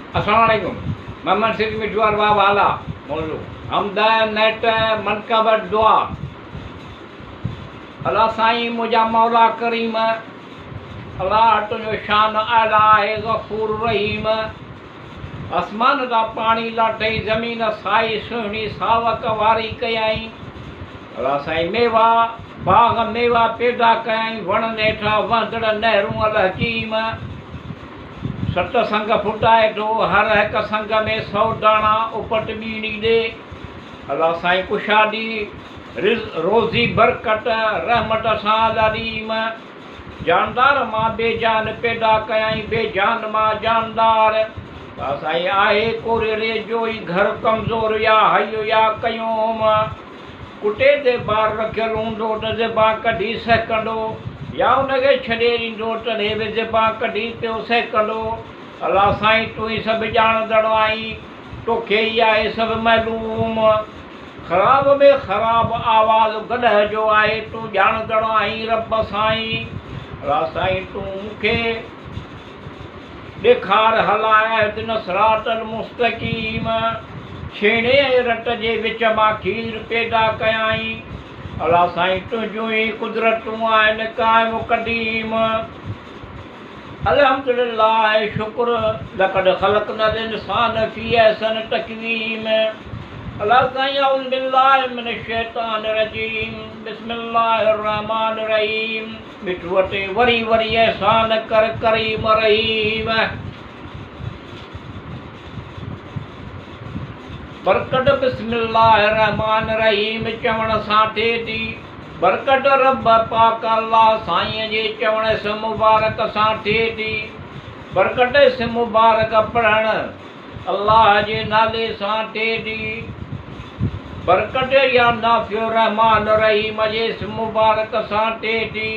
अस्सलाम वालेकुम। मोहम्मद सिद्दीक मिठुआर बाब आला मौजू हमदा नेट मनकब दुआ। अल्लाह साईं मुझा मौला करीम, अल्लाह तुझो शान आला है गफूर रहीम। आसमान दा पानी लाठई ज़मीन साई सुहिणी सावक वारी कयाई। अल्लाह साईं मेवा बाग मेवा पैदा कयाई, वण नेठा वंदड़ नहरूं अल हकीम। सत संग फुटाए तो हर हिक संग में 100 दाणा उपट बीड़ी दे। अल्लाह साईं कुशादी रोज़ी बरकत रहमत सां लालीम। जानदार मां बेजान पैदा कयाई, बेजान मां जानदार। अल्लाह साईं आहे कोरे जो ई घर कमज़ोर या हयो या कयूम। कुटे ते ॿार रखियल हूंदो त ज़िबा कढी सघंदो, या उनखे छॾे ॾींदो तॾहिं बि ज़िबा कढी पियो सघंदो। अल्लाह साईं तूं ई सभु ॼाणंदड़ आहीं, तोखे ई आहे सभु मालूम। ख़राब में ख़राब आवाज़ गॾह जो आहे, तूं ॼाणंदड़ आहीं रब साईं। अल्लाह साईं तूं मूंखे ॾेखार हलाए न सिरातल मुस्तक़ीम। छेणे ऐं रट जे विच मां खीर पैदा कयाई। अल्लाह साईं तुंहिंजूं ई कुदरतूं आहिनि क़ाइम क़दीम। अल्हम्दुलिल्लाह शुक्र लक़द ख़लक़नल इंसान फ़ी अहसन तक़वीम। अल्लाह साईं अऊज़ु बिल्लाहि मिनश शैतानिर रजीम, बिस्मिल्लाहिर रहमानिर रहीम। मिठूअ ते वरी वरी एहसान कर करीम रहीम। बरकत बिस्मिल्लाहिर रहमानिर रहीम चवण सां थिए थी। बरकत रब पाक अल्लाह साईं जे चवण से मुबारक सां थिए थी। बरकत से मुबारक पढ़ण अल्लाह जे नाले सां थिए थी। बरकत या नाफ़ियो रहमान रहीम जे मुबारक सां थिए थी।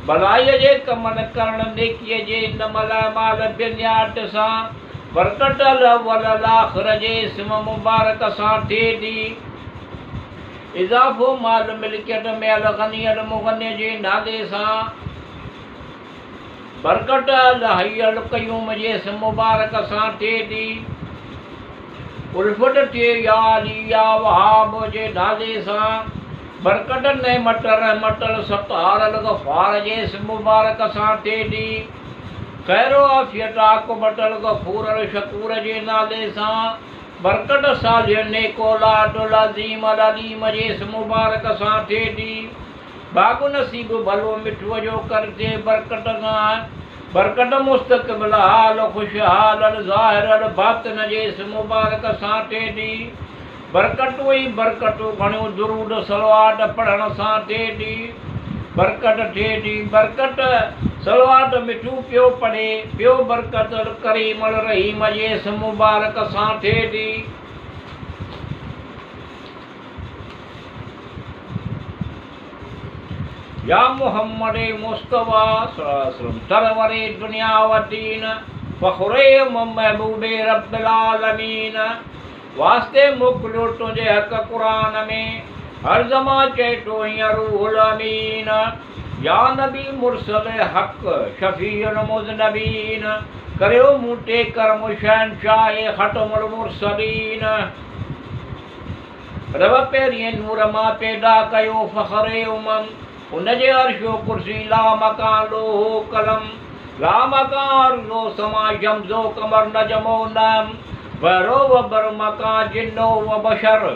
भलाईअ जे कमनि करण नेकीअ जे नमल माल बिनियात सां। बरकत अल आख़िर जे इस्म मुबारक सां थिए थी। इज़ाफ़ो माल मिल्कियत में अल गनी अल मुगनी जे नाले सां। बरकत अल हई अल क़यूम जे इस्म मुबारक सां थिए थी। उल्फत थिए या अली या वहाब जे नाले सां। बरकत नेमत रहमत अल सत्तार अल गफ़ार जे इस्म मुबारक सां थिए थी। ख़ैर आफ़ियत आक़िबत अल गफ़ूर अल शकूर जे नाले सां। बरकत सालिह नेक औलाद अल अज़ीम अल अलीम जे इस्म मुबारक सां थिए थी। बाग़ नसीब भलो मिठूअ जो कर थिए बरकत सां। बरकत मुस्तक़बिल हाल ख़ुशहाल अल ज़ाहिर अल बातिन जे इस्म मुबारक सां थिए थी। बरकतूं ई बरकतूं घणियूं दुरूद सलवात पढ़ण सां थिए थी। बरकत थिए थी। बरकत सलवात मिठू पियो पढ़े, पियो बरकत अल करीम अल रहीम जे इस्म मुबारक सां थिए थी। या मोहम्मद मुस्तफ़ा सरवरे दुनिया व दीन फ़ख़्रे महबूबे रब्बिल आलमीन। वास्ते मोकिलियो तुंहिंजे हक़ क़ुरान में, हर ज़मा चए तो हीअं रूहुल अमीन। या नबी मुरसल हक़ शफ़ीउल मुज़नबीन, करियो मूं ते करम शहनशाह ख़तमुल मुरसलीन। रब पहिरीं नूर मां पैदा कयो फ़ख़्रे उनजे अर्शो कुर्सी ला मकान लोहो कलम। ला मकान लो समा शम्सो कमर नजमो नम, बहरो व बर मकान जिन्नो व बशर।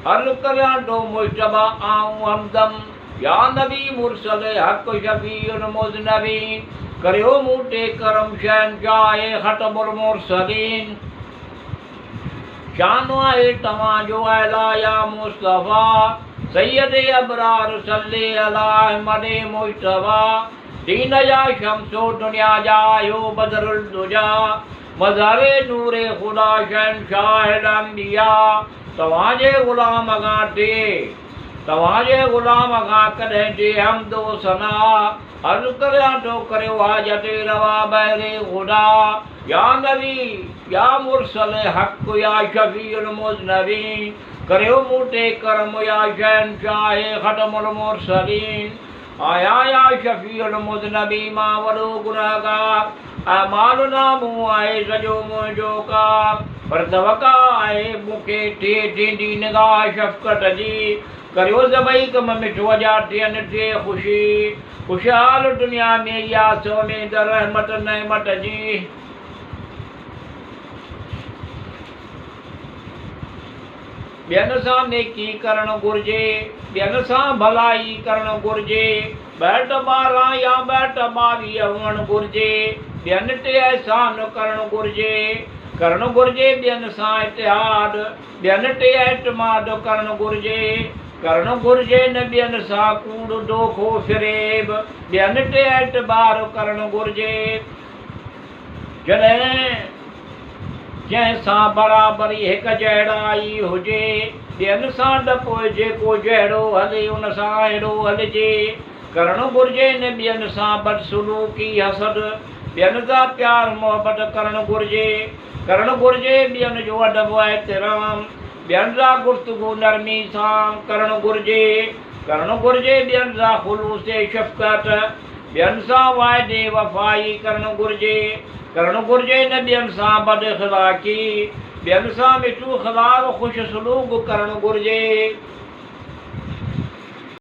हर करियां तो मुश्तबा आऊं हमदम। या नबी मुरसल हक़ शफ़ीउल मुज़नबीन, करियो मूं ते करम शहनशाह ख़तमुल मुरसलीन। शान आहे तव्हांजो आला या मुस्तफ़ा, सैयद अबरार सल्ले अला अहमद मुज्तबा। दीन जा शम्सो दुनिया जा आयो बदरुल दुजा, मज़ारे नूरे ख़ुदा शहनशाह अंबिया। तव्हांजे ग़ुलाम खां टे, तव्हांजे ग़ुलाम खां कॾहिं टे हमदो सना। अर्ज़ु करियां थो करियो हाजत रवा बहरे ख़ुदा। या नबी या मुरसल हक़ या शफ़ीउल मुज़नबीन, करियो मूं ते करम या शहनशाह ख़तमुल मुरसलीन। आया या शफ़ीउल मुज़नबी मां वॾो गुनहगार, अमाल नामो आहे सॼो मुंहिंजो का पर तवका आहे मूंखे ॾींदी निगाह शफ़क़त जी करियो सभई कम मिठो जा थियनि थे ख़ुशी ख़ुशहाल दुनिया में या सो में त रहमत नेमत जी ॿियनि सां नेकी करणु घुरिजे ॿियनि सां भलाई करणु घुरिजे ॿ 12 या ॿ 22 हुअणु घुरिजे ॿियनि ते एहसान करणु घुरिजे ॿियनि सां इतिहाद ॿियनि ते एतमाद करणु घुरिजे न ॿियनि सां कूड़ दोखो फ़िरेब ॿियनि ते एतबार करणु घुरिजे जंहिंसां बराबरी हिकु जहिड़ाई हुजे ॿियनि सां डपो जेको जहिड़ो हले उन सां अहिड़ो हलिजे करणु घुरिजे न ॿियनि सां बदसलूकी हसद ॿियनि सां प्यार मोहबत करणु घुरिजे ॿियनि जो अदब एहतराम ॿियनि सां गुफ़्तगू नरमी सां करणु घुरिजे ॿियनि सां ख़ुलूस शफ़क़त ॿियनि सां वाइदे वफ़ाई करणु घुरिजे न ॿियनि सां बद इख़लाक़ी ॿियनि सां मिठो ख़िलाफ़ ख़ुशि सलूक करणु घुरिजे